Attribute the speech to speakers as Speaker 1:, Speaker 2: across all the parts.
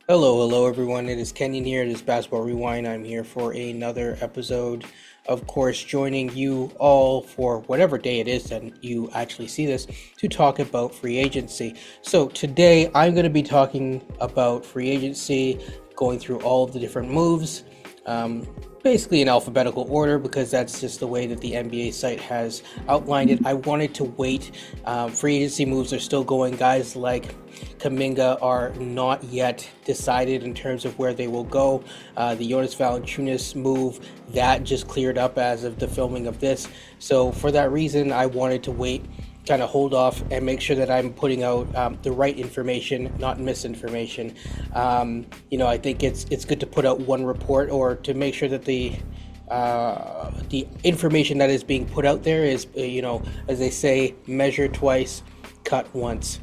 Speaker 1: Hello everyone. It is Kenyon here. It is Basketball Rewind. I'm here for another episode. Of course, joining you all for whatever day it is that you actually see this to talk about free agency. So today I'm going to be talking about free agency, going through all of the different moves, um, basically in alphabetical order because that's just the way that the NBA site has outlined it. I wanted to wait. Free agency moves are still going. Guys like Kaminga are not yet decided in terms of where they will go. The Jonas Valanciunas move that just cleared up as of the filming of this. So for that reason, I wanted to wait, kind of hold off, and make sure that I'm putting out the right information, not misinformation. I think it's good to put out one report, or to make sure that the information that is being put out there is, as they say, measure twice, cut once.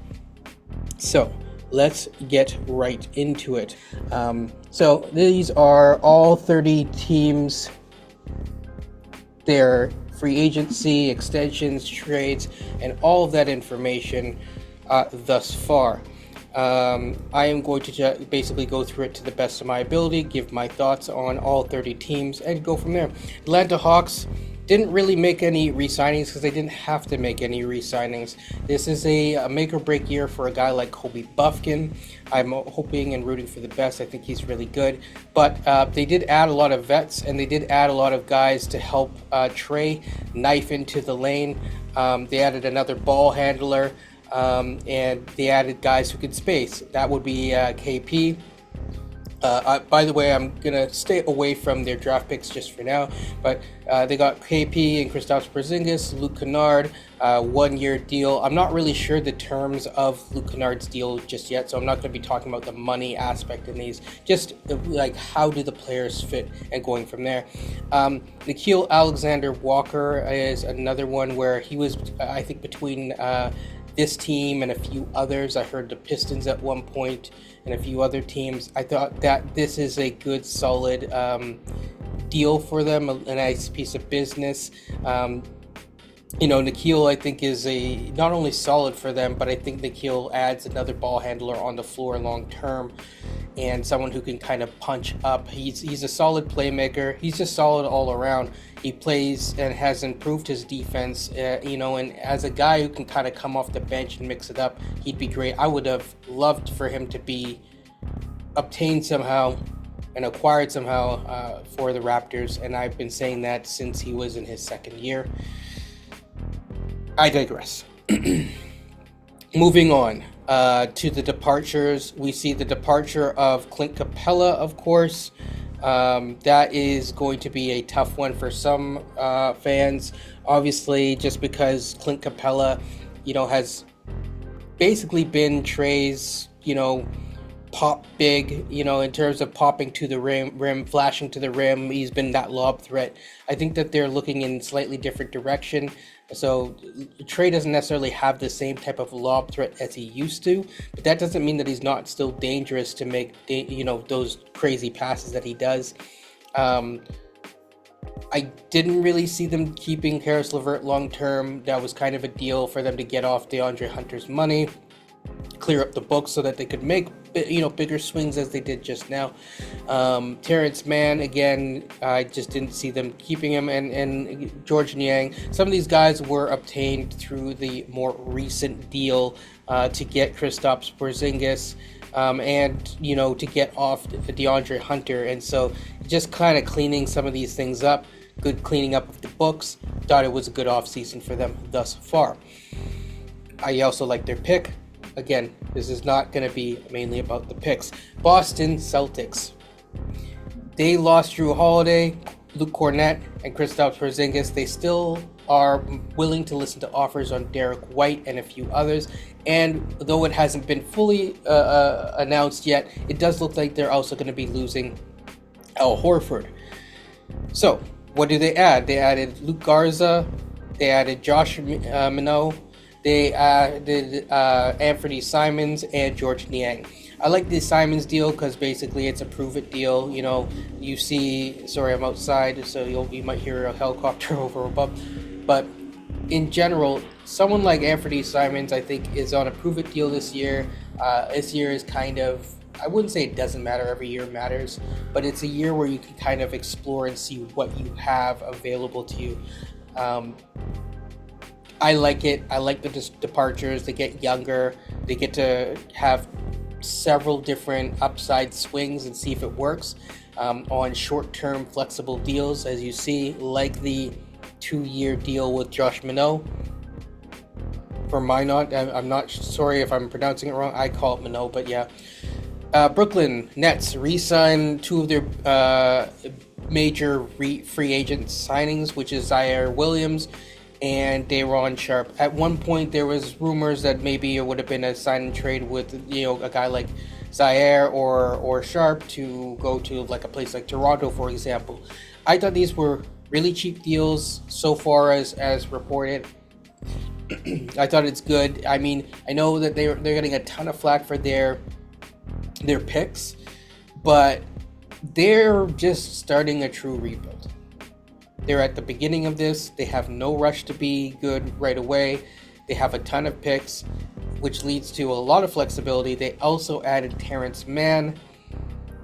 Speaker 1: So let's get right into it. So these are all 30 teams, their free agency, extensions, trades, and all of that information thus far. I am going to basically go through it to the best of my ability, give my thoughts on all 30 teams, and go from there. Atlanta Hawks didn't really make any re-signings because they didn't have to make any re-signings. This is a make or break year for a guy like Kobe Buffkin. I'm hoping and rooting for the best. I think he's really good. But they did add a lot of vets, and they did add a lot of guys to help Trey knife into the lane. They added another ball handler, and they added guys who could space. That would be KP. By the way, I'm going to stay away from their draft picks just for now, but they got KP and Kristaps Porzingis, Luke Kennard, 1-year deal. I'm not really sure the terms of Luke Kennard's deal just yet, so I'm not going to be talking about the money aspect in these, just like how do the players fit and going from there. Nickeil Alexander-Walker is another one where he was, I think, between this team and a few others. I heard the Pistons at one point and a few other teams. I thought that this is a good, solid deal for them, a nice piece of business. Nickeil, I think, is not only solid for them, but I think Nickeil adds another ball handler on the floor long term, and someone who can kind of punch up. He's a solid playmaker. He's just solid all around. He plays and has improved his defense, and as a guy who can kind of come off the bench and mix it up, he'd be great. I would have loved for him to be obtained somehow and acquired somehow for the Raptors, and I've been saying that since he was in his second year. I digress. Moving on to the departures, we see the departure of Clint Capella, of course. That is going to be a tough one for some fans, obviously, just because Clint Capella, has basically been Trey's, pop big, in terms of popping to the rim, flashing to the rim. He's been that lob threat. I think that they're looking in slightly different direction. So Trey doesn't necessarily have the same type of lob threat as he used to, but that doesn't mean that he's not still dangerous to make, those crazy passes that he does. I didn't really see them keeping Karis LeVert long term. That was kind of a deal for them to get off DeAndre Hunter's money, clear up the books so that they could make bigger swings as they did just now. Terrence Mann, again, I just didn't see them keeping him, and George Niang. Some of these guys were obtained through the more recent deal to get Kristaps Porzingis and to get off DeAndre Hunter, and so just kind of cleaning some of these things up. Good cleaning up of the books. Thought it was a good offseason for them thus far. I also like their pick. Again, this is not going to be mainly about the picks. Boston Celtics. They lost Drew Holiday, Luke Cornett, and Kristaps Porzingis. They still are willing to listen to offers on Derek White and a few others. And though it hasn't been fully announced yet, it does look like they're also going to be losing Al Horford. So, what do they add? They added Luke Garza. They added Josh Minot. They did Anthony Simons and George Niang. I like the Simons deal because basically it's a prove-it deal. You see, sorry, I'm outside, so you might hear a helicopter over above. But in general, someone like Anthony Simons, I think, is on a prove-it deal this year. This year is kind of I wouldn't say it doesn't matter. Every year matters, but it's a year where you can kind of explore and see what you have available to you. I like it. I like the departures. They get younger. They get to have several different upside swings and see if it works on short-term flexible deals, as you see, like the 2-year deal with Josh Minot. For Minot, I'm not sorry if I'm pronouncing it wrong. I call it Minot, but yeah. Brooklyn Nets re-signed 2 of their major free agent signings, which is Zaire Williams and Day'Ron Sharpe. At one point, there was rumors that maybe it would have been a sign and trade with a guy like Zaire or Sharpe to go to like a place like Toronto, for example. I thought these were really cheap deals so far as reported. I thought it's good. I mean, I know that they're getting a ton of flack for their picks, but they're just starting a true rebuild. They're at the beginning of this. They have no rush to be good right away. They have a ton of picks, which leads to a lot of flexibility. They also added Terrence Mann,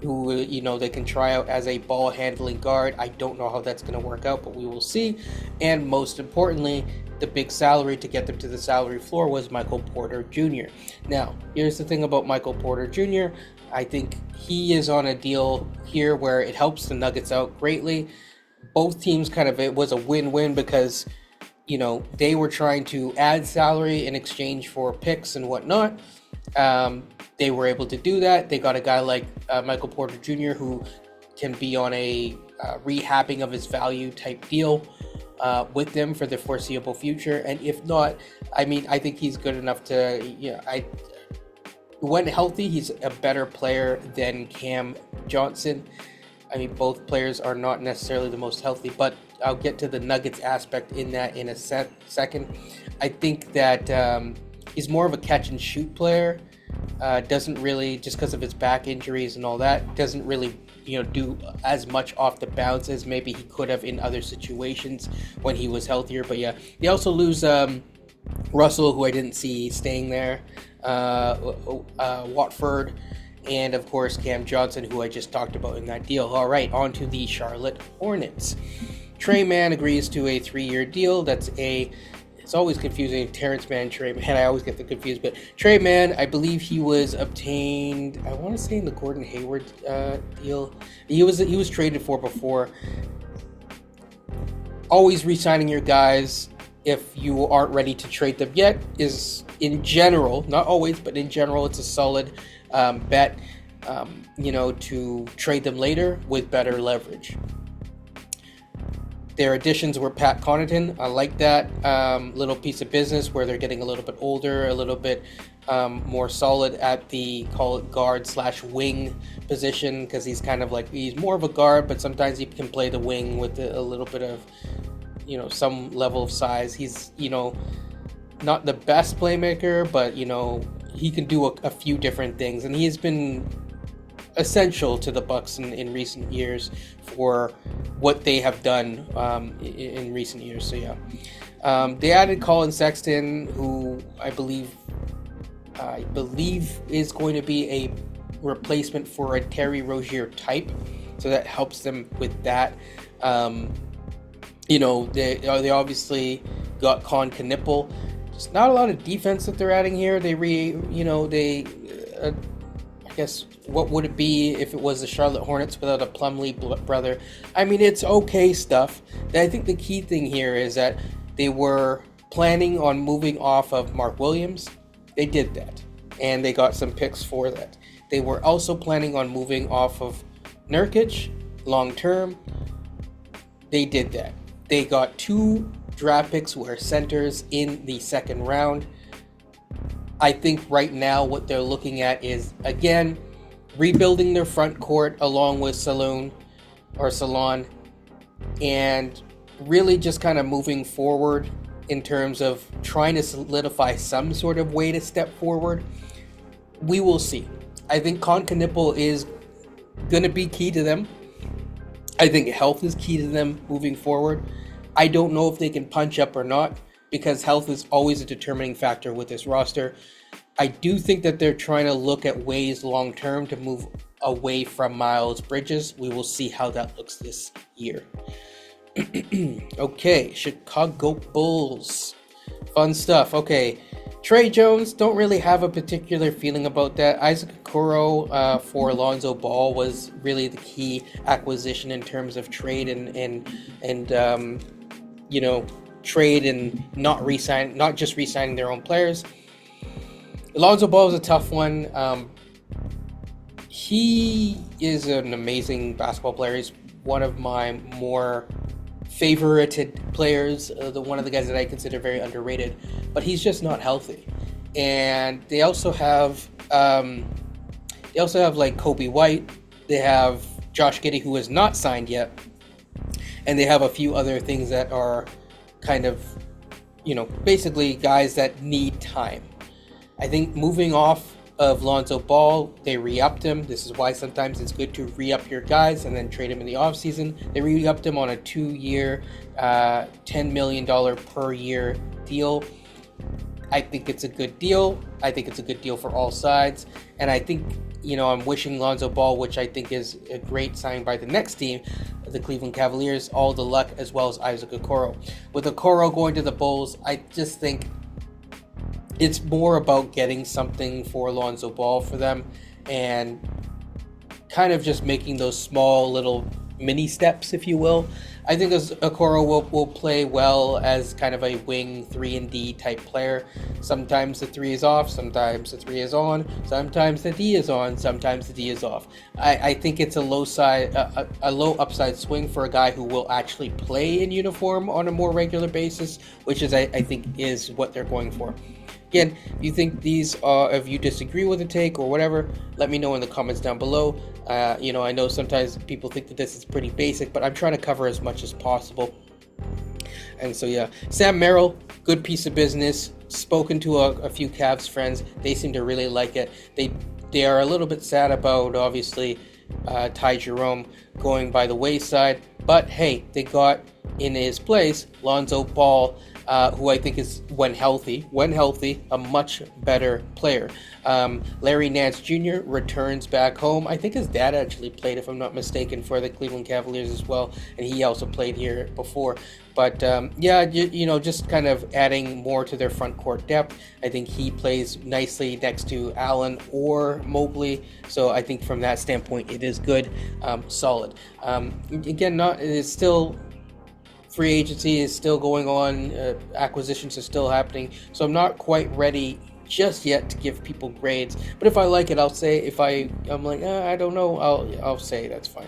Speaker 1: who, they can try out as a ball handling guard. I don't know how that's going to work out, but we will see. And most importantly, the big salary to get them to the salary floor was Michael Porter Jr. Now, here's the thing about Michael Porter Jr. I think he is on a deal here where it helps the Nuggets out greatly. Both teams it was a win-win because, they were trying to add salary in exchange for picks and whatnot. They were able to do that. They got a guy like Michael Porter Jr. who can be on a rehabbing of his value type deal with them for the foreseeable future. And if not, I think he's good enough to, when healthy, he's a better player than Cam Johnson. Both players are not necessarily the most healthy, but I'll get to the Nuggets aspect in that in a second. I think that he's more of a catch and shoot player. Doesn't really, just because of his back injuries and all that, doesn't really do as much off the bounce as maybe he could have in other situations when he was healthier. But yeah, they also lose Russell, who I didn't see staying there, Watford, and of course Cam Johnson, who I just talked about in that deal. All right, on to the Charlotte Hornets. Trey Mann agrees to a 3-year deal. It's always confusing, Terrence Mann, Trey Mann. I always get them confused. But Trey Mann, I believe he was obtained, I want to say in the Gordon Hayward deal. He was traded for before. Always re-signing your guys if you aren't ready to trade them yet is, in general, not always, but in general, it's a solid bet, to trade them later with better leverage. Their additions were Pat Connaughton. I like that little piece of business where they're getting a little bit older, a little bit more solid at the, call it guard/wing position, because he's he's more of a guard, but sometimes he can play the wing with a little bit of, some level of size. He's, not the best playmaker, but, he can do a few different things, and he has been essential to the Bucks in recent years for what they have done in recent years. So yeah, they added Colin Sexton, who I believe is going to be a replacement for a Terry Rozier type, so that helps them with that. They obviously got Con Knipple. There's not a lot of defense that they're adding here. I guess, what would it be if it was the Charlotte Hornets without a Plumlee brother? It's okay stuff. I think the key thing here is that they were planning on moving off of Mark Williams. They did that, and they got some picks for that. They were also planning on moving off of Nurkic long term. They did that. They got 2 draft picks who are centers in the second round. I think right now what they're looking at is, again, rebuilding their front court along with Salon, and really just kind of moving forward in terms of trying to solidify some sort of way to step forward. We will see. I think Con Knipple is going to be key to them. I think health is key to them moving forward. I don't know if they can punch up or not, because health is always a determining factor with this roster. I do think that they're trying to look at ways long term to move away from Miles Bridges. We will see how that looks this year. Okay, Chicago Bulls. Fun stuff. Okay, Trey Jones, don't really have a particular feeling about that. Isaac Okoro for Lonzo Ball was really the key acquisition in terms of trade and trade and not just re-signing their own players. Lonzo Ball is a tough one. He is an amazing basketball player. He's one of my more favorited players, one of the guys that I consider very underrated, but he's just not healthy. And they also have like Kobe White. They have Josh Giddey, who is not signed yet, and they have a few other things that are kind of, basically guys that need time. I think moving off of Lonzo Ball, they re-upped him. This is why sometimes it's good to re-up your guys and then trade him in the offseason. They re-upped him on a 2-year, $10 million per year deal. I think it's a good deal. I think it's a good deal for all sides. And I think, I'm wishing Lonzo Ball, which I think is a great signing by the next team, the Cleveland Cavaliers, all the luck, as well as Isaac Okoro. With Okoro going to the Bulls, I just think it's more about getting something for Lonzo Ball for them and kind of just making those small little mini steps, if you will. I think Okoro will play well as kind of a wing 3-and-D type player. Sometimes the 3 is off, sometimes the 3 is on, sometimes the D is on, sometimes the D is off. I think it's a low upside swing for a guy who will actually play in uniform on a more regular basis, which is I think is what they're going for. Again, if you think if you disagree with the take or whatever, let me know in the comments down below. I know sometimes people think that this is pretty basic, but I'm trying to cover as much as possible. And so, yeah, Sam Merrill, good piece of business. Spoken to a few Cavs friends. They seem to really like it. They are a little bit sad about, obviously, Ty Jerome going by the wayside. But, hey, they got in his place Lonzo Ball, who I think is, when healthy, a much better player. Larry Nance Jr. returns back home. I think his dad actually played, if I'm not mistaken, for the Cleveland Cavaliers as well, and he also played here before. But just kind of adding more to their front court depth. I think he plays nicely next to Allen or Mobley, so I think from that standpoint it is good, solid. Again, it is still. Free agency is still going on, acquisitions are still happening, so I'm not quite ready just yet to give people grades. But if I like it, I'll say. If I'm like, I don't know, I'll say that's fine.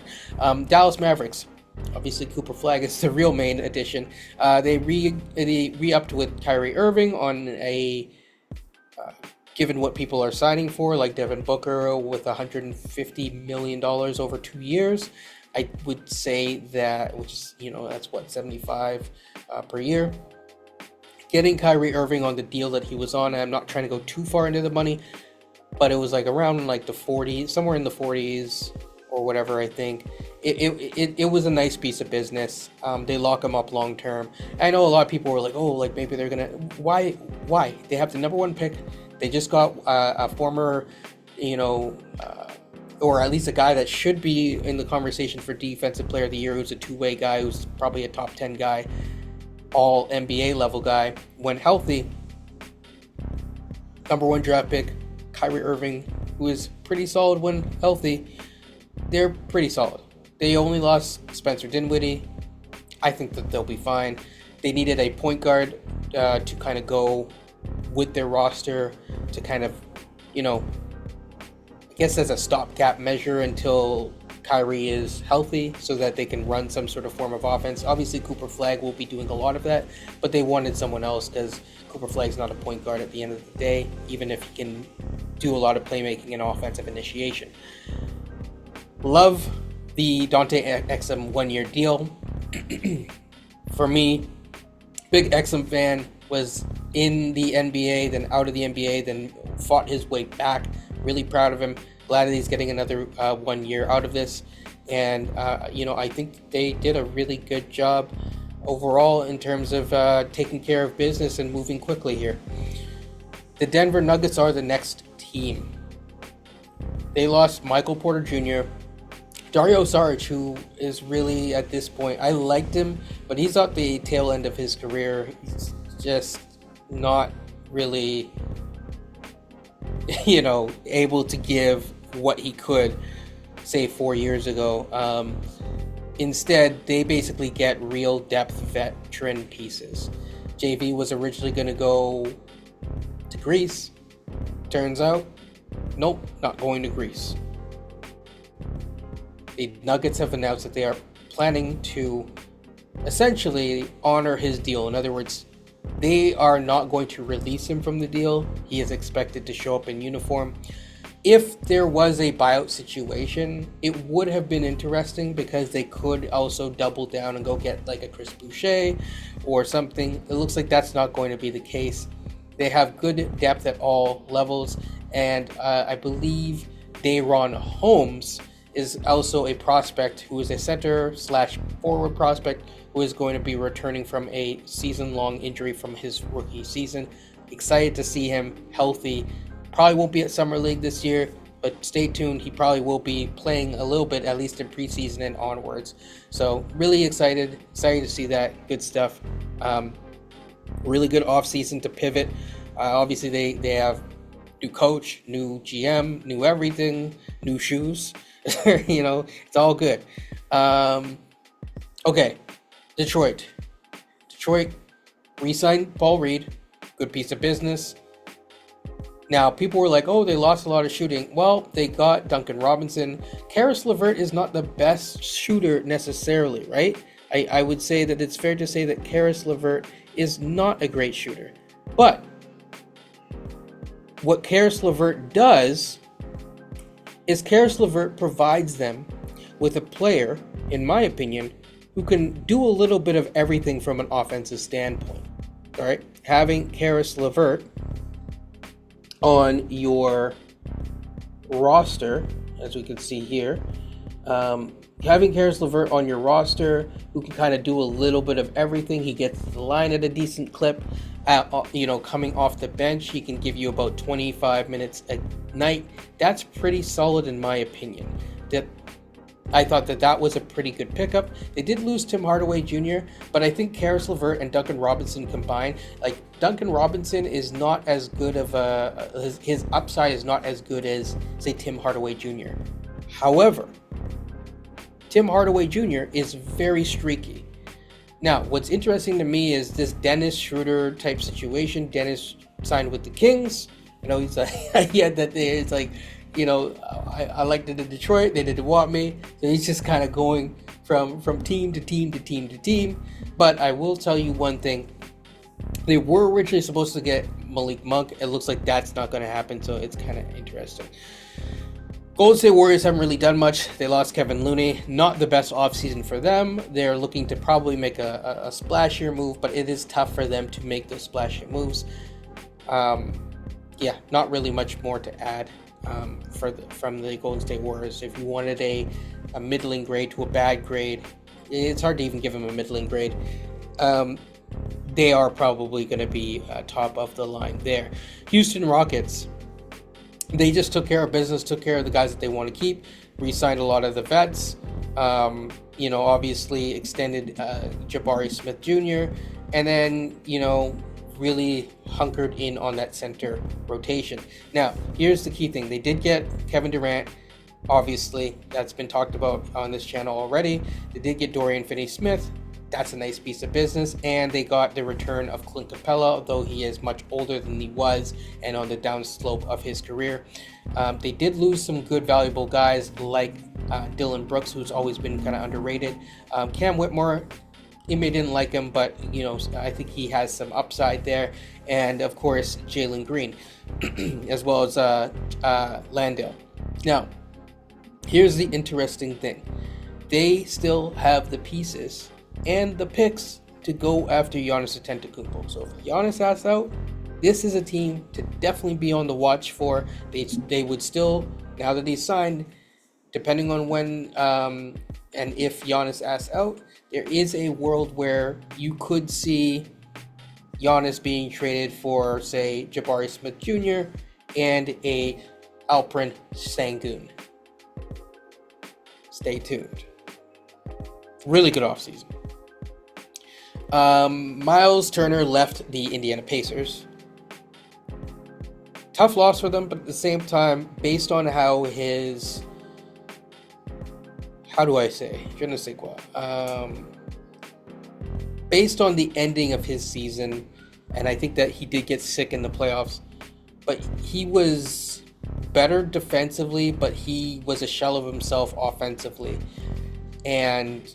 Speaker 1: Dallas Mavericks, obviously Cooper Flag is the real main addition. They re-upped with Kyrie Irving on a given what people are signing for, like Devin Booker with $150 million over 2 years. I would say that, which is, that's what, 75 per year. Getting Kyrie Irving on the deal that he was on, I'm not trying to go too far into the money, but it was like around like the 40s, somewhere in the 40s or whatever, I think. It was a nice piece of business. They lock him up long term. I know a lot of people were like, maybe they're going to, why? They have the number 1 pick. They just got a former, or at least a guy that should be in the conversation for Defensive Player of the Year, who's a two-way guy, who's probably a top 10 guy, all NBA level guy. When healthy, number 1 draft pick, Kyrie Irving, who is pretty solid when healthy. They're pretty solid. They only lost Spencer Dinwiddie. I think that they'll be fine. They needed a point guard to kind of go with their roster to kind of, I guess as a stopgap measure until Kyrie is healthy so that they can run some sort of form of offense. Obviously, Cooper Flag will be doing a lot of that, but they wanted someone else because Cooper Flag's not a point guard at the end of the day, even if he can do a lot of playmaking and offensive initiation. Love the Dante Exum 1-year deal. For me, big Exum fan, was in the NBA, then out of the NBA, then fought his way back. Really proud of him. Glad that he's getting another 1 year out of this. And, I think they did a really good job overall in terms of taking care of business and moving quickly here. the Denver Nuggets are the next team. They lost Michael Porter Jr., Dario Saric, who is really at this point, I liked him, but he's at the tail end of his career. He's just not really, able to give what he could, say, 4 years ago. Instead, they basically get real depth veteran pieces. JV was originally going to go to Greece. Turns out, nope, not going to Greece. The Nuggets have announced that they are planning to essentially honor his deal. In other words, they are not going to release him from the deal. He is expected to show up in uniform. If there was a buyout situation, it would have been interesting because they could also double down and go get like a Chris Boucher or something. It looks like that's not going to be the case. They have good depth at all levels, and I believe Day'Ron Holmes is also a prospect who is a center/forward prospect who is going to be returning from a season-long injury from his rookie season. Excited to see him healthy. Probably won't be at Summer League this year, but stay tuned. He probably will be playing a little bit, at least in preseason and onwards. So really excited to see that. Good stuff. Really good offseason to pivot. Obviously, they have new coach, new GM, new everything, new shoes. It's all good. Okay, Detroit re-signed Paul Reed. Good piece of business. Now, people were like, oh, they lost a lot of shooting. Well, they got Duncan Robinson. Caris LeVert is not the best shooter necessarily, right? I would say that it's fair to say that Caris LeVert is not a great shooter. But what Caris LeVert does is Caris LeVert provides them with a player, in my opinion, who can do a little bit of everything from an offensive standpoint. All right, having Caris LeVert on your roster, as we can see here, having Caris LeVert on your roster who can kind of do a little bit of everything. He gets the line at a decent clip. Coming off the bench, he can give you about 25 minutes a night. That's pretty solid in my opinion. I thought that was a pretty good pickup. They did lose Tim Hardaway Jr., but I think Caris LeVert and Duncan Robinson combined, like Duncan Robinson is not as good of his upside is not as good as, say, Tim Hardaway Jr. However, Tim Hardaway Jr. is very streaky. Now, what's interesting to me is this Dennis Schroeder type situation. Dennis signed with the Kings. He's like, it's like, I liked it in Detroit. They didn't want me. So he's just kind of going from team to team to team to team. But I will tell you one thing. They were originally supposed to get Malik Monk. It looks like that's not going to happen. So it's kind of interesting. Golden State Warriors haven't really done much. They lost Kevin Looney. Not the best offseason for them. They're looking to probably make a splashier move, but it is tough for them to make those splashier moves. Not really much more to add from the Golden State Warriors. If you wanted a middling grade to a bad grade, it's hard to even give them a middling grade. They are probably going to be top of the line there. Houston Rockets. They just took care of business, took care of the guys that they want to keep, re-signed a lot of the vets, obviously extended Jabari Smith Jr., and then, really hunkered in on that center rotation. Now, here's the key thing. They did get Kevin Durant, obviously, that's been talked about on this channel already. They did get Dorian Finney-Smith. That's a nice piece of business, and they got the return of Clint Capella, although he is much older than he was and on the downslope of his career. They did lose some good, valuable guys like Dylan Brooks, who's always been kind of underrated. Cam Whitmore, Ime didn't like him, but I think he has some upside there. And of course, Jalen Green, as well as Landale. Now, here's the interesting thing: they still have the pieces and the picks to go after Giannis Antetokounmpo. So if Giannis asks out, this is a team to definitely be on the watch for. They would still, now that he's signed, depending on when and if Giannis asks out, there is a world where you could see Giannis being traded for, say, Jabari Smith Jr. and a Alperen Sengun. Stay tuned. Really good offseason. Miles Turner left the Indiana Pacers. Tough loss for them, but at the same time, based on how his... How do I say? Je ne sais quoi. Based on the ending of his season, and I think that he did get sick in the playoffs, but he was better defensively, but he was a shell of himself offensively. And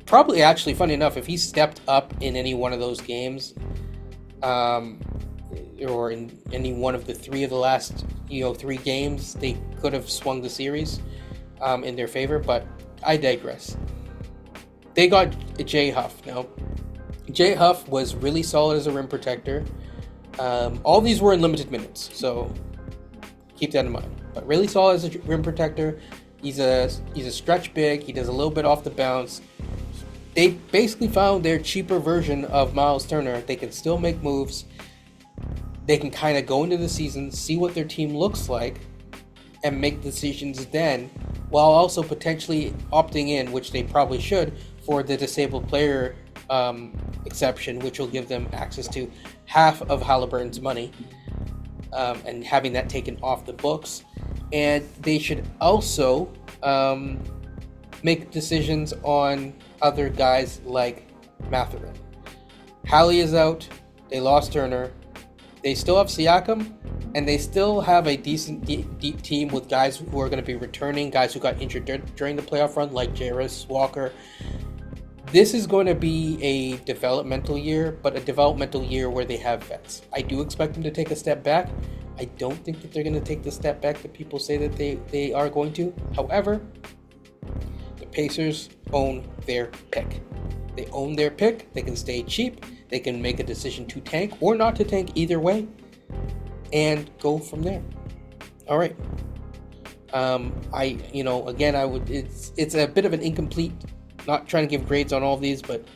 Speaker 1: probably, actually, funny enough, if he stepped up in any one of those games, or in any one of the last 3 games, they could have swung the series in their favor, but I digress. They got Jay Huff. Now, Jay Huff was really solid as a rim protector. All these were in limited minutes, so keep that in mind. But really solid as a rim protector. He's a stretch big. He does a little bit off the bounce. They basically found their cheaper version of Miles Turner. They can still make moves. They can kind of go into the season, see what their team looks like, and make decisions then, while also potentially opting in, which they probably should, for the disabled player exception, which will give them access to half of Halliburton's money, and having that taken off the books. And they should also make decisions on other guys like Mathurin. Hallie is out. They lost Turner. They still have Siakam, and they still have a decent deep team with guys who are going to be returning, guys who got injured during the playoff run, like Jarris Walker. This is going to be a developmental year, but a developmental year where they have vets. I do expect them to take a step back. I don't think that they're going to take the step back that people say that they are going to. However, the Pacers own their pick. They own their pick. They can stay cheap. They can make a decision to tank or not to tank, either way, and go from there. All right. It's a bit of an incomplete, not trying to give grades on all of these, but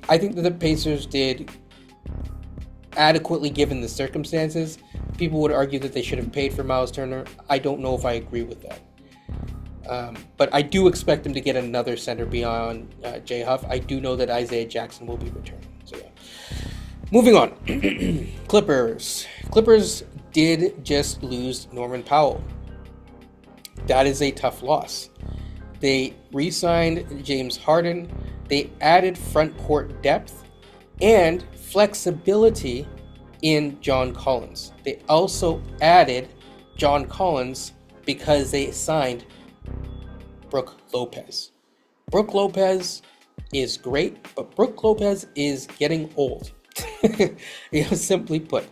Speaker 1: I think that the Pacers did adequately given the circumstances. People would argue that they should have paid for Miles Turner. I don't know if I agree with that. But I do expect them to get another center beyond Jay Huff. I do know that Isaiah Jackson will be returning. So yeah. Moving on. Clippers. Clippers did just lose Norman Powell. That is a tough loss. They re-signed James Harden. They added front court depth and flexibility in John Collins. They also added John Collins because they signed Brook Lopez. Brook Lopez is great, but Brook Lopez is getting old. Simply put,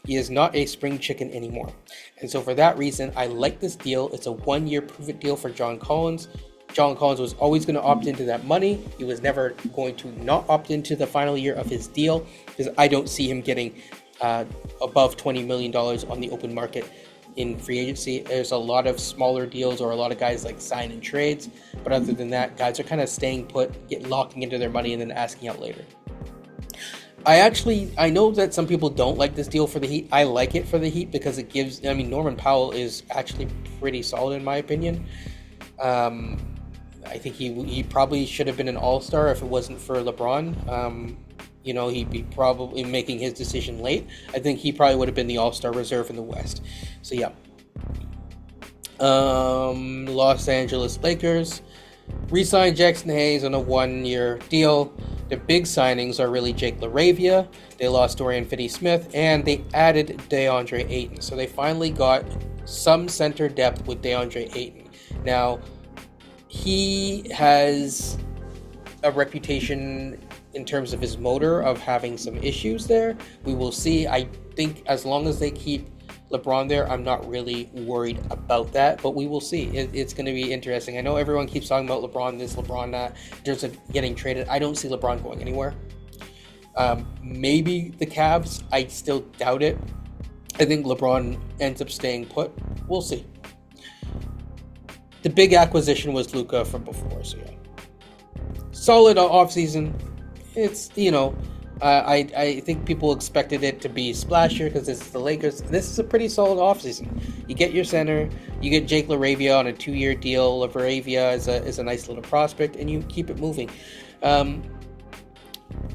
Speaker 1: he is not a spring chicken anymore. And so for that reason, I like this deal. It's a 1-year prove-it deal for John Collins. John Collins was always going to opt into that money. He was never going to not opt into the final year of his deal, because I don't see him getting above $20 million on the open market in free agency. There's a lot of smaller deals or a lot of guys like sign and trades, but other than that, guys are kind of staying put, locking into their money and then asking out later. I know that some people don't like this deal for the Heat. I like it for the Heat because it gives, Norman Powell is actually pretty solid in my opinion. I think he probably should have been an all-star if it wasn't for LeBron. He'd be probably making his decision late. I think he probably would have been the all-star reserve in the West. So yeah. Los Angeles Lakers re-signed Jackson Hayes on a 1-year deal. The big signings are really Jake LaRavia. They lost Dorian Finney-Smith, and they added DeAndre Ayton. So they finally got some center depth with DeAndre Ayton. Now, he has a reputation in terms of his motor of having some issues there. We will see. I think as long as they keep LeBron there, I'm not really worried about that, but we will see. It's going to be interesting. I know everyone keeps talking about LeBron this, LeBron that, in terms of getting traded. I don't see LeBron going anywhere. Maybe the Cavs. I still doubt it. I think LeBron ends up staying put. We'll see. The big acquisition was Luka from before, so yeah. Solid offseason. It's, I think people expected it to be splashier because this is the Lakers. This is a pretty solid offseason. You get your center, you get Jake LaRavia on a 2-year deal. LaRavia is a nice little prospect, and you keep it moving. Um,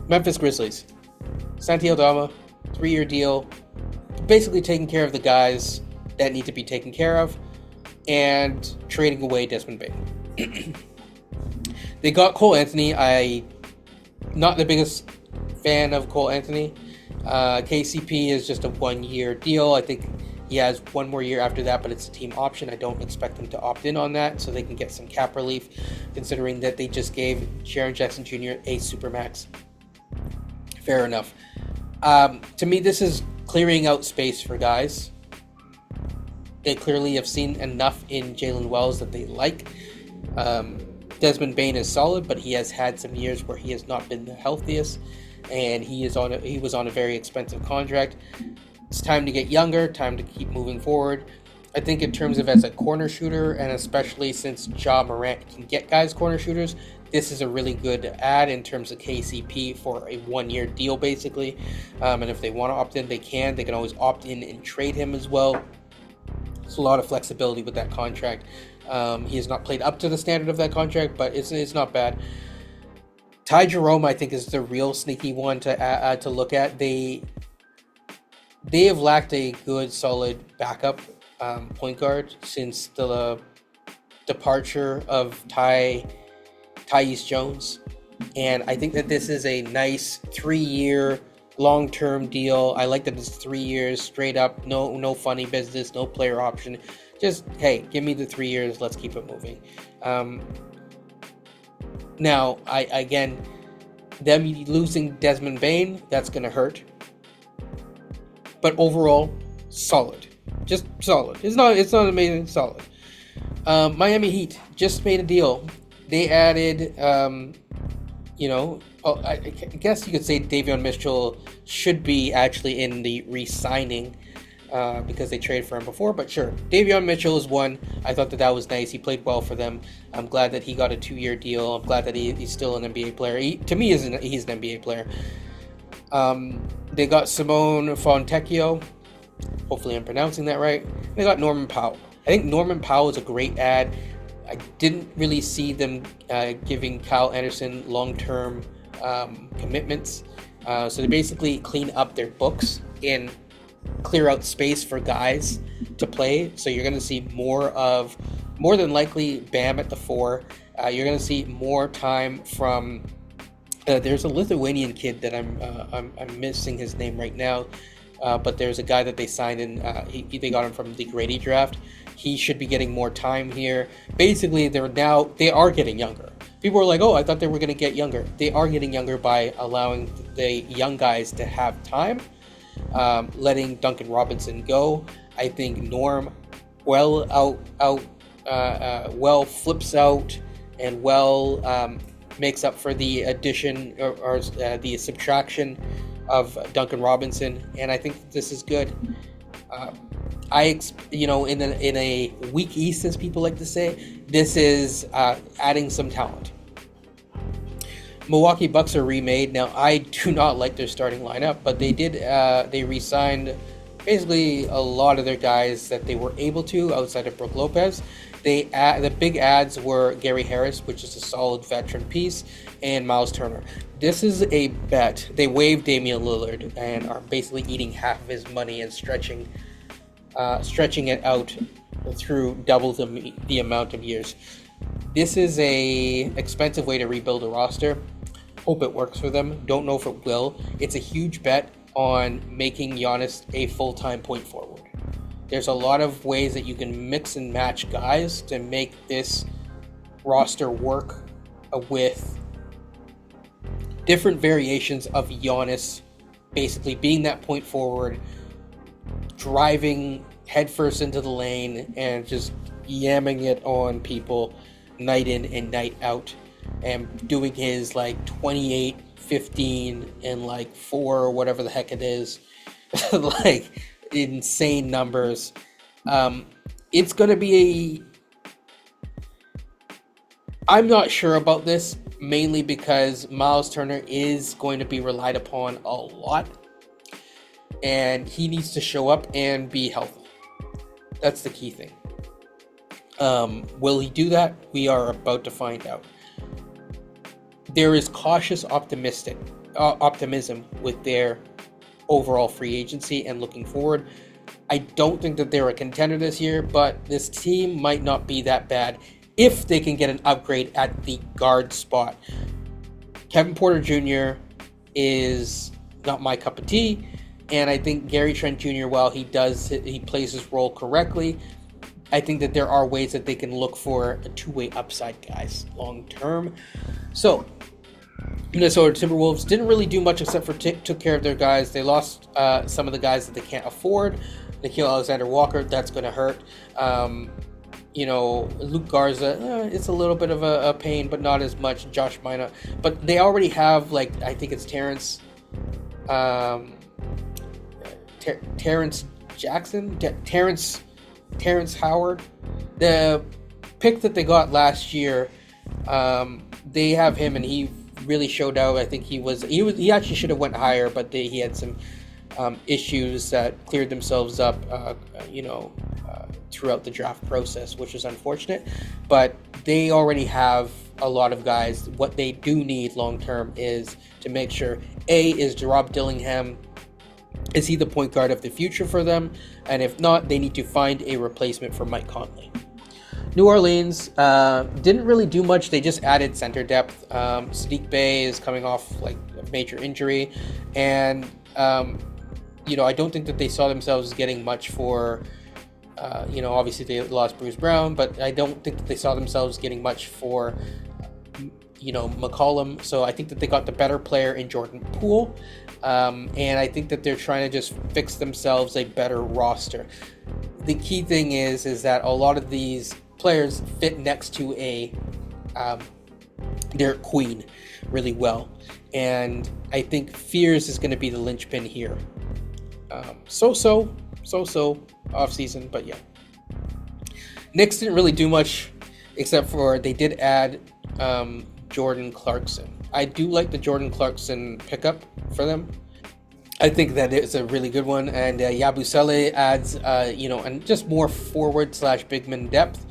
Speaker 1: Memphis Grizzlies, Santi Aldama, 3-year deal, basically taking care of the guys that need to be taken care of, and trading away Desmond Bain. They got Cole Anthony. Not the biggest fan of Cole Anthony. KCP is just a 1-year deal. I think he has one more year after that, but it's a team option. I don't expect them to opt in on that, so they can get some cap relief, considering that they just gave Jaren Jackson Jr. a supermax. Fair enough. To me, this is clearing out space for guys. They clearly have seen enough in Jalen Wells that they like. Desmond Bain is solid, but he has had some years where he has not been the healthiest, and he was on a very expensive contract. It's time to get younger, time to keep moving forward. I think in terms of as a corner shooter, and especially since Ja Morant can get guys corner shooters, this is a really good add in terms of KCP for a 1-year deal, basically. And if they want to opt in, they can. They can always opt in and trade him as well. There's a lot of flexibility with that contract. He has not played up to the standard of that contract, but it's not bad. Ty Jerome, I think, is the real sneaky one to look at. They have lacked a good, solid backup point guard since the departure of Tyus Jones, and I think that this is a nice 3-year long-term deal. I like that it's 3 years straight up, no funny business, no player option. Just, hey, give me the 3 years, let's keep it moving. Now, them losing Desmond Bain, that's going to hurt. But overall, solid. Just solid. It's not amazing, solid. Miami Heat just made a deal. They added, I guess you could say Davion Mitchell should be actually in the re-signing because they traded for him before, but sure. Davion Mitchell is one. I thought that was nice. He played well for them. I'm glad that he got a 2-year deal. I'm glad that he's still an NBA player. To me, he's an NBA player. They got Simone Fontecchio. Hopefully I'm pronouncing that right. They got Norman Powell. I think Norman Powell is a great add. I didn't really see them giving Kyle Anderson long-term commitments. So they basically clean up their books and clear out space for guys to play. So you're going to see more than likely Bam at the 4. You're going to see more time from there's a Lithuanian kid that I'm missing his name right now, but there's a guy that they signed in. They got him from the Grady draft. He should be getting more time here. Basically, they are getting younger. People are like, oh, I thought they were going to get younger. They are getting younger by allowing the young guys to have time, letting Duncan Robinson go. I think Norm well flips out and makes up for the addition or the subtraction of Duncan Robinson, and I think this is good. In a weak East, as people like to say, this is adding some talent. Milwaukee Bucks are remade. Now, I do not like their starting lineup, but they re-signed basically a lot of their guys that they were able to outside of Brook Lopez. The big ads were Gary Harris, which is a solid veteran piece, and Miles Turner. This is a bet. They waived Damian Lillard and are basically eating half of his money and stretching it out through double the amount of years. This is a expensive way to rebuild a roster. Hope it works for them. Don't know if it will. It's a huge bet on making Giannis a full-time point forward. There's a lot of ways that you can mix and match guys to make this roster work with different variations of Giannis basically being that point forward, driving headfirst into the lane and just yamming it on people night in and night out, and doing his 28, 15, and 4 or whatever the heck it is. Insane numbers. It's going to be I'm not sure about this. mainly because Miles Turner is going to be relied upon a lot, and he needs to show up and be healthy. That's the key thing. Will he do that? We are about to find out. There is cautious optimism with their overall free agency and looking forward. I don't think that they're a contender this year, but this team might not be that bad if they can get an upgrade at the guard spot. Kevin Porter Jr. is not my cup of tea, and I think Gary Trent Jr., while he plays his role correctly, I think that there are ways that they can look for a two-way upside guys long term. So Minnesota Timberwolves didn't really do much except for took care of their guys. They lost some of the guys that they can't afford. Nickeil Alexander-Walker, that's going to hurt. Luke Garza, it's a little bit of a pain, but not as much. Josh Mina. But they already have, I think it's Terrence Jackson? Terrence Howard. The pick that they got last year, they have him, and he really showed out. I think he actually should have went higher, but he had some issues that cleared themselves up, throughout the draft process, which is unfortunate. But they already have a lot of guys. What they do need long term is to make sure, is Rob Dillingham, is he the point guard of the future for them? And if not, they need to find a replacement for Mike Conley. New Orleans didn't really do much. They just added center depth. Sadiq Bey is coming off a major injury, and I don't think that they saw themselves getting much for. Obviously they lost Bruce Brown, but I don't think that they saw themselves getting much for, McCollum. So I think that they got the better player in Jordan Poole, and I think that they're trying to just fix themselves a better roster. The key thing is that a lot of these players fit next to their queen really well, and I think Fears is going to be the linchpin here. So off season, but yeah. Knicks didn't really do much except for they did add Jordan Clarkson. I do like the Jordan Clarkson pickup for them. I think that it's a really good one, and Yabusele adds and just more forward / bigman depth.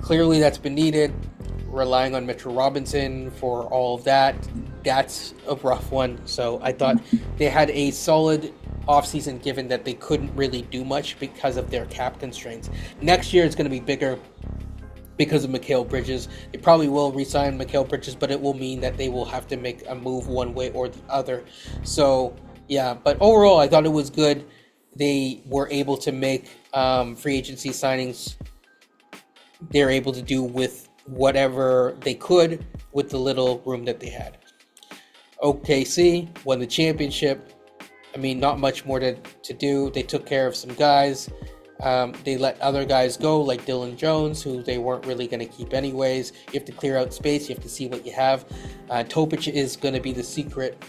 Speaker 1: Clearly that's been needed. Relying on Mitchell Robinson for all of that's a rough one. So I thought they had a solid offseason, given that they couldn't really do much because of their cap constraints. Next year it's going to be bigger because of Mikal Bridges. They probably will re-sign Mikal Bridges, but it will mean that they will have to make a move one way or the other. So yeah, but overall I thought it was good. They were able to make free agency signings they're able to do with whatever they could with the little room that they had. OKC won the championship. Not much more to do. They took care of some guys. They let other guys go, like Dylan Jones, who they weren't really going to keep anyways. You have to clear out space. You have to see what you have. Topic is going to be the secret,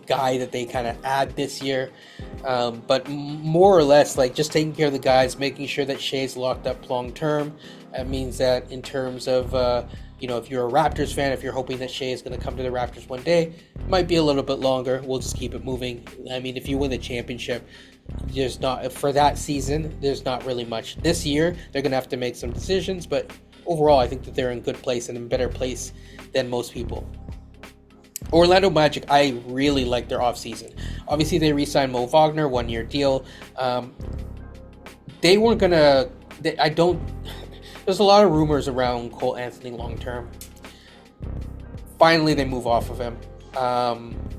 Speaker 1: guy that they kind of add this year. But more or less, just taking care of the guys, making sure that Shea's locked up long term. That means that in terms of, if you're a Raptors fan, if you're hoping that Shea is going to come to the Raptors one day, it might be a little bit longer. We'll just keep it moving. If you win the championship, for that season, there's not really much. This year, they're going to have to make some decisions, but overall, I think that they're in good place and in better place than most people. Orlando Magic, I really like their offseason. Obviously, they re-signed Mo Wagner, 1-year deal. They weren't going to... There's a lot of rumors around Cole Anthony long-term. Finally, they move off of him.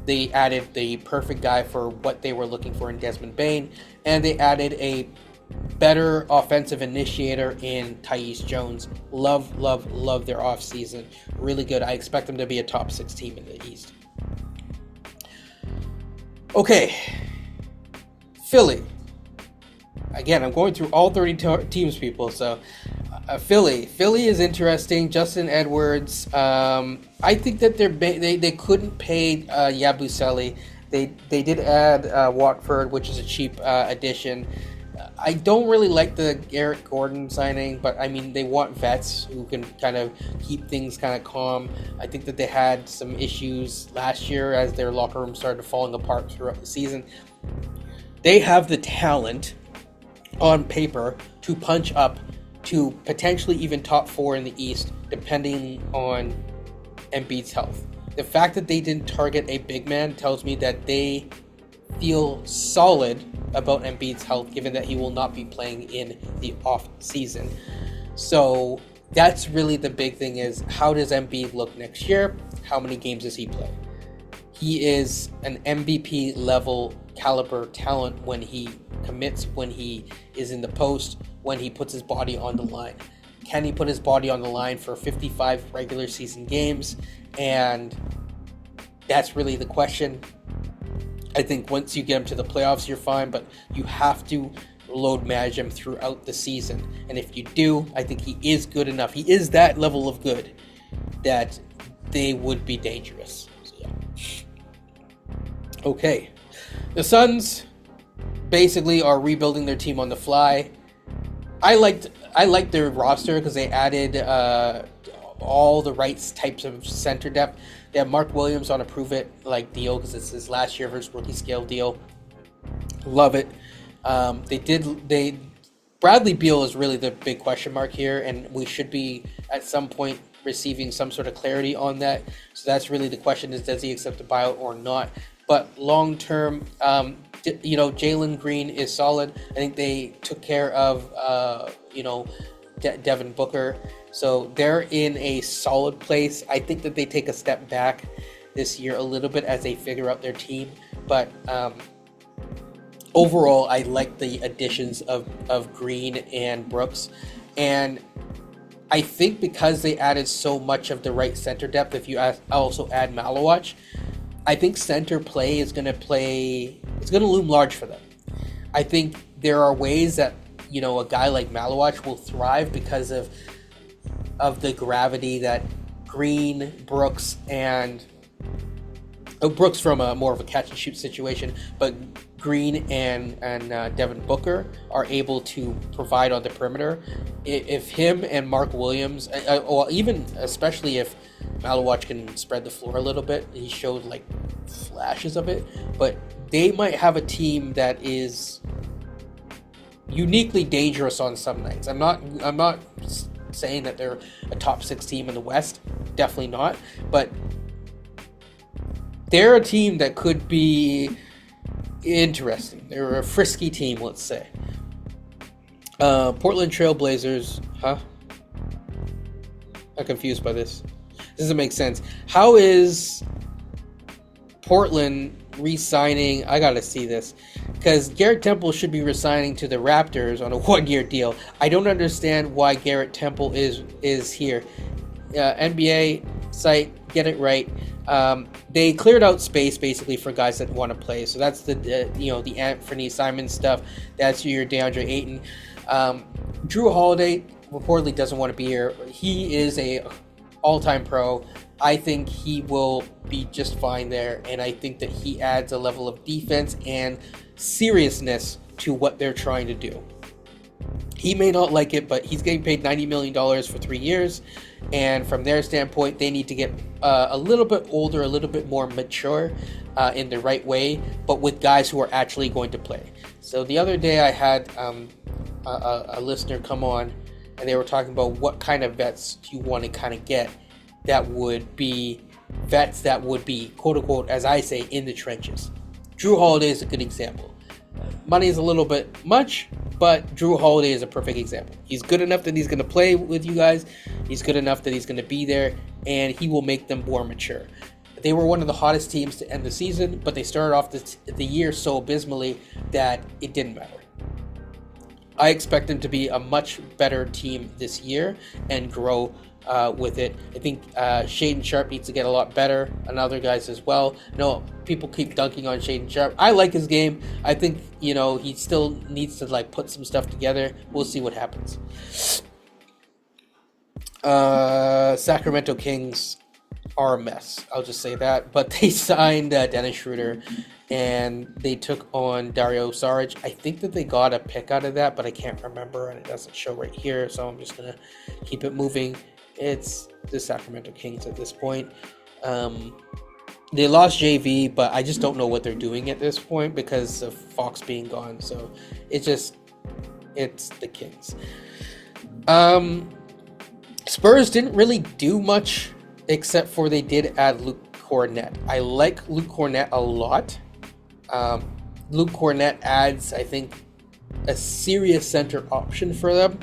Speaker 1: They added the perfect guy for what they were looking for in Desmond Bane, and they added a better offensive initiator in Tyus Jones. Love their offseason. Really good. I expect them to be a top 6 team in the East. Okay. Philly. Again, I'm going through all 30 teams, people, so... Philly is interesting. Justin Edwards. I think that they couldn't pay Yabusele. They did add Watford, which is a cheap addition. I don't really like the Eric Gordon signing, but I mean, they want vets who can kind of keep things kind of calm. I think that they had some issues last year as their locker room started falling apart throughout the season. They have the talent on paper to punch up to potentially even top 4 in the East, depending on Embiid's health. The fact that they didn't target a big man tells me that they feel solid about Embiid's health, given that he will not be playing in the off season. So that's really the big thing, is how does Embiid look next year? How many games does he play? He is an MVP level caliber talent when he commits, when he is in the post, when he puts his body on the line. Can he put his body on the line for 55 regular season games? And that's really the question. I think once you get him to the playoffs, you're fine, but you have to load manage him throughout the season. And if you do, I think he is good enough. He is that level of good that they would be dangerous. So, yeah. Okay. The Suns basically are rebuilding their team on the fly. I liked their roster because they added all the right types of center depth. They have Mark Williams on a prove-it-like deal because it's his last year of his rookie scale deal. Love it. Bradley Beal is really the big question mark here, and we should be at some point receiving some sort of clarity on that. So that's really the question, is does he accept a buyout or not? But long-term, Jalen Green is solid. I think they took care of, Devin Booker. So they're in a solid place. I think that they take a step back this year a little bit as they figure out their team. But overall, I like the additions of Green and Brooks. And I think because they added so much of the right center depth, if you also add Malawach, I think center play is going to loom large for them. I think there are ways that, a guy like Malawach will thrive because of the gravity that Green, Brooks, and Brooks from a more of a catch and shoot situation, but Green and Devin Booker are able to provide on the perimeter. If him and Mark Williams, or even especially if Malawach can spread the floor a little bit, he showed like flashes of it, but they might have a team that is uniquely dangerous on some nights. I'm not saying that they're a top 6 team in the West, definitely not, but they're a team that could be interesting. They're a frisky team, let's say. Portland Trail Blazers, I'm confused by this. This doesn't make sense. How is Portland re-signing? I gotta see this, because Garrett Temple should be resigning to the Raptors on a 1-year deal. I don't understand why Garrett Temple is here. NBA site, get it right. They cleared out space basically for guys that want to play. So that's the Anthony Simons stuff. That's your DeAndre Ayton. Drew Holiday reportedly doesn't want to be here. He is a all-time pro. I think he will be just fine there, and I think that he adds a level of defense and seriousness to what they're trying to do. He may not like it, but he's getting paid $90 million for 3 years, and from their standpoint, they need to get a little bit older, a little bit more mature in the right way, but with guys who are actually going to play. So the other day I had a listener come on, and they were talking about what kind of vets do you want to kind of get that would be vets that would be, quote-unquote, as I say, in the trenches. Drew Holiday is a good example. Money is a little bit much, but Drew Holiday is a perfect example. He's good enough that he's going to play with you guys. He's good enough that he's going to be there, and he will make them more mature. They were one of the hottest teams to end the season, but they started off the year so abysmally that it didn't matter. I expect them to be a much better team this year and grow with it. I think Shaedon Sharpe needs to get a lot better, and other guys as well. No, people keep dunking on Shaedon Sharpe. I like his game. I think, he still needs to put some stuff together. We'll see what happens. Sacramento Kings. are a mess. I'll just say that. But they signed Dennis Schroeder, and they took on Dario Saric. I think that they got a pick out of that, but I can't remember, and it doesn't show right here. So I'm just gonna keep it moving. It's the Sacramento Kings at this point. They lost JV, but I just don't know what they're doing at this point because of Fox being gone. So it's the Kings. Spurs didn't really do much except for they did add Luke Cornett. I like Luke Cornett a lot. Luke Cornett adds, I think, a serious center option for them.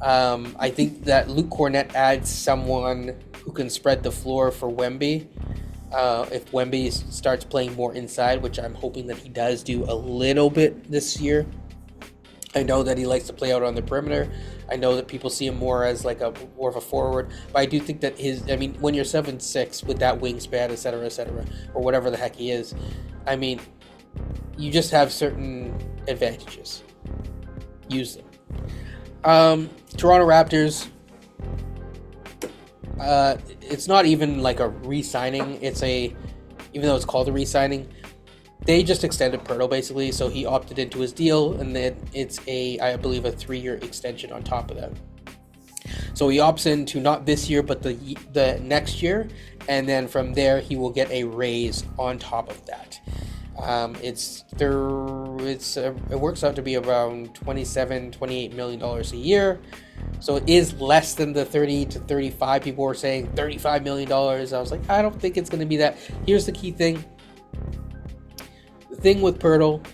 Speaker 1: I think that Luke Cornett adds someone who can spread the floor for Wemby. If Wemby starts playing more inside, which I'm hoping that he does do a little bit this year. I know that he likes to play out on the perimeter. I know that people see him more as like more of a forward, but I do think that when you're 7'6" with that wingspan, etc., or whatever the heck he is, I mean, you just have certain advantages. Use them. Toronto Raptors. It's not even like a re-signing. Even though it's called a re-signing, they just extended Pirtle basically, so he opted into his deal, and then it's I believe a 3-year extension on top of that. So he opts into not this year, but the next year, and then from there he will get a raise on top of that. It works out to be around $28 million a year. So it is less than the 30 to 35. People were saying $35 million. I was like, I don't think it's going to be that. Here's the key thing. The thing with Pirtle,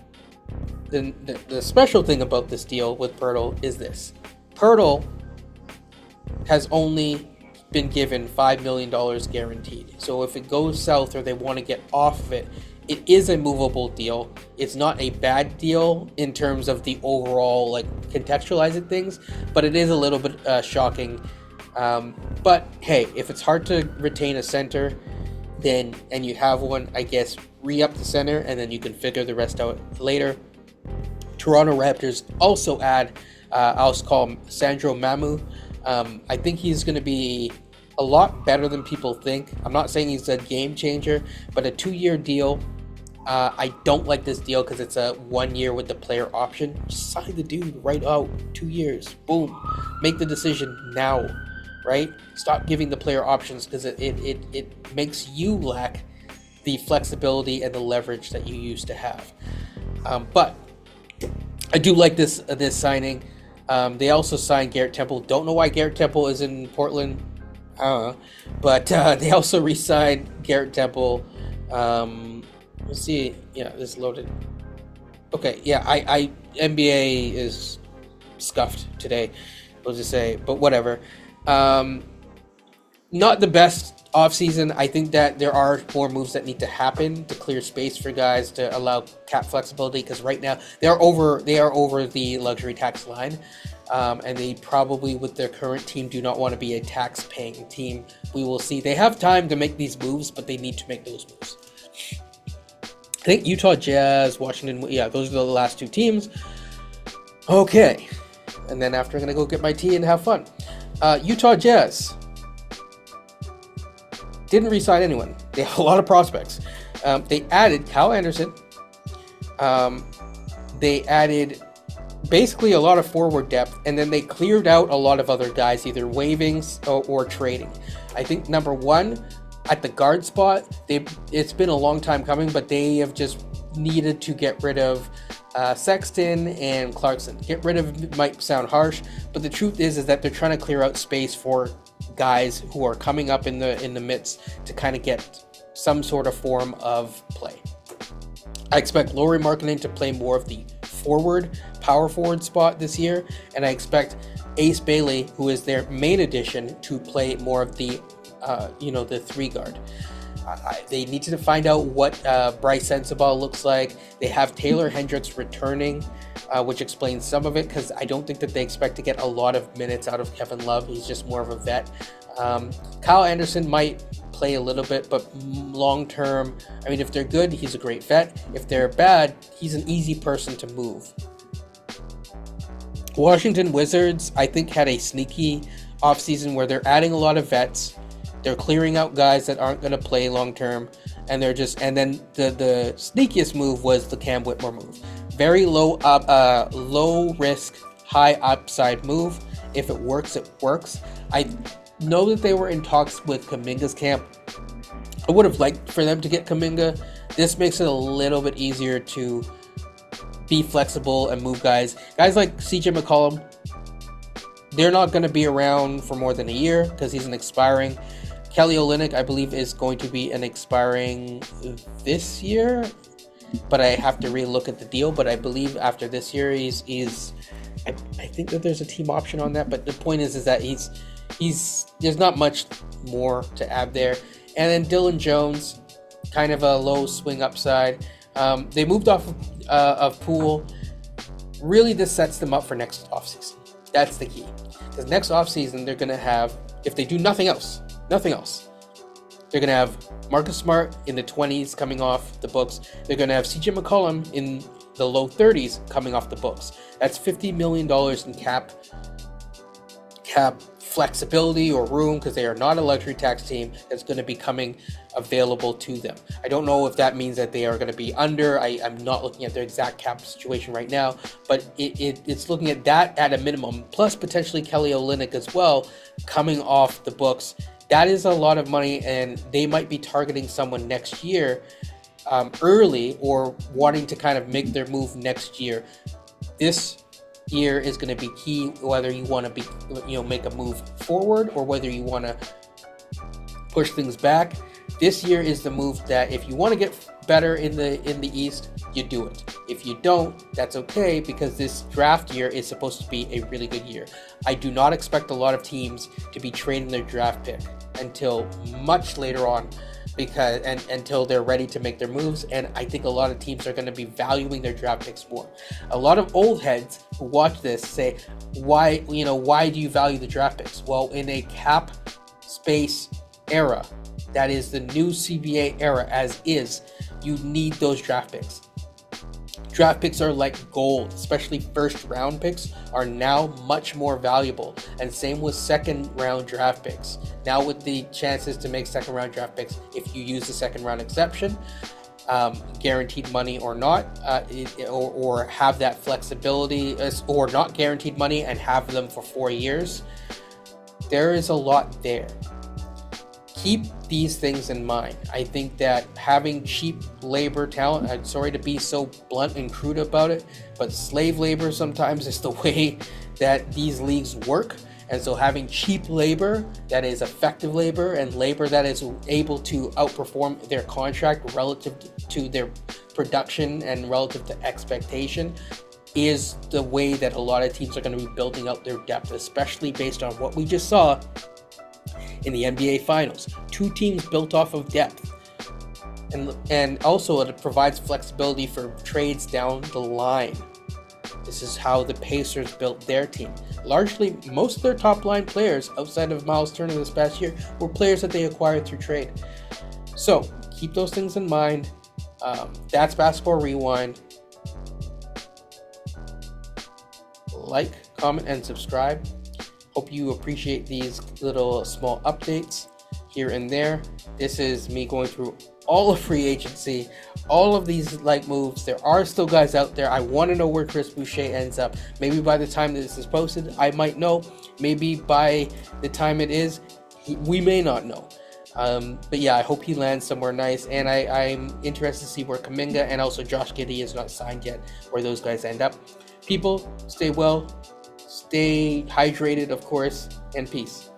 Speaker 1: the special thing about this deal with Pirtle is this. Pirtle has only been given $5 million guaranteed. So if it goes south or they want to get off of it, it is a movable deal. It's not a bad deal in terms of the overall, like, contextualizing things, but it is a little bit shocking. But hey, if it's hard to retain a center, and you have one, I guess re-up the center, and then you can figure the rest out later. Toronto Raptors also add, I'll call him Sandro Mamu. I think he's going to be a lot better than people think. I'm not saying he's a game changer, but a 2-year deal. I don't like this deal because it's a 1 year with the player option. Just sign the dude right out. 2 years. Boom. Make the decision now, right? Stop giving the player options because it makes you lack the flexibility and the leverage that you used to have. But I do like this signing. They also signed Garrett Temple. Don't know why Garrett Temple is in Portland. But they also re-signed Garrett Temple. Let's see. Yeah, this is loaded. Okay, yeah, I NBA is scuffed today. We'll just say, but whatever. Not the best offseason. I think that there are more moves that need to happen to clear space for guys to allow cap flexibility, because right now they are over the luxury tax line. And they probably, with their current team, do not want to be a tax-paying team. We will see. They have time to make these moves, but they need to make those moves. I think Utah Jazz, Washington, yeah, those are the last two teams. Okay. And then after, I'm going to go get my tea and have fun. Utah Jazz didn't re-sign anyone. They have a lot of prospects. They added Kyle Anderson. They added basically a lot of forward depth, and then they cleared out a lot of other guys, either waiving or trading. I think number one, at the guard spot, it's been a long time coming, but they have just needed to get rid of Sexton and Clarkson. Get rid of might sound harsh, but the truth is that they're trying to clear out space for guys who are coming up in the midst to kind of get some sort of form of play. I expect Lauri Markkanen to play more of the power forward spot this year, and I expect Ace Bailey, who is their main addition, to play more of the the 3 guard. They need to find out what Bryce Sensabaugh looks like. They have Taylor Hendricks returning, which explains some of it, because I don't think that they expect to get a lot of minutes out of Kevin Love. He's just more of a vet. Kyle Anderson might play a little bit, but long term, I mean, if they're good, he's a great vet. If they're bad, he's an easy person to move. Washington Wizards, I think, had a sneaky offseason where they're adding a lot of vets. They're clearing out guys that aren't going to play long term, and they're just. And then the sneakiest move was the Cam Whitmore move. Very low risk, high upside move. If it works, it works. I know that they were in talks with Kuminga's camp. I would have liked for them to get Kuminga. This makes it a little bit easier to be flexible and move guys. Guys like CJ McCollum, they're not going to be around for more than a year because he's an expiring. Kelly Olynyk, I believe, is going to be an expiring this year, but I have to re-look at the deal. But I believe after this year, I think that there's a team option on that. But the point is that there's not much more to add there. And then Dylan Jones, kind of a low swing upside. They moved off of Poole. Really, this sets them up for next offseason. That's the key. Because next offseason, they're going to have, if they do nothing else, they're going to have Marcus Smart in the 20s coming off the books. They're going to have CJ McCollum in the low 30s coming off the books. That's $50 million in cap flexibility or room, because they are not a luxury tax team that's going to be coming available to them. I don't know if that means that they are going to be under. I'm not looking at their exact cap situation right now, but it's looking at that at a minimum, plus potentially Kelly Olynyk as well coming off the books. That is a lot of money, and they might be targeting someone next year early, or wanting to kind of make their move next year. This year is going to be key, whether you want to make a move forward or whether you want to push things back. This year is the move that if you want to get better in the East, you do it. If you don't, that's okay, because this draft year is supposed to be a really good year. I do not expect a lot of teams to be trading their draft pick until much later on, until they're ready to make their moves, and I think a lot of teams are going to be valuing their draft picks more. A lot of old heads who watch this say, why do you value the draft picks? Well, in a cap space era, that is the new CBA era as is, you need those draft picks. Draft picks are like gold, especially first round picks are now much more valuable, and same with second round draft picks. Now with the chances to make second round draft picks, if you use the second round exception, guaranteed money or not, or have that flexibility, or not guaranteed money and have them for 4 years, there is a lot there. Keep these things in mind. I think that having cheap labor talent, I'm sorry to be so blunt and crude about it, but slave labor sometimes is the way that these leagues work. And so having cheap labor that is effective labor, and labor that is able to outperform their contract relative to their production and relative to expectation, is the way that a lot of teams are going to be building out their depth, especially based on what we just saw in the NBA Finals. 2 teams built off of depth. And also it provides flexibility for trades down the line. This is how the Pacers built their team. Largely, most of their top line players, outside of Miles Turner this past year, were players that they acquired through trade. So, keep those things in mind. That's Basketball Rewind. Like, comment, and subscribe. Hope you appreciate these little small updates here and there. This is me going through all of free agency, all of these moves. There are still guys out there. I want to know where Chris Boucher ends up. Maybe by the time this is posted, I might know. Maybe by the time it is, we may not know. But yeah, I hope he lands somewhere nice. And I'm interested to see where Kuminga and also Josh Giddey is not signed yet, where those guys end up. People, stay well. Stay hydrated, of course, and peace.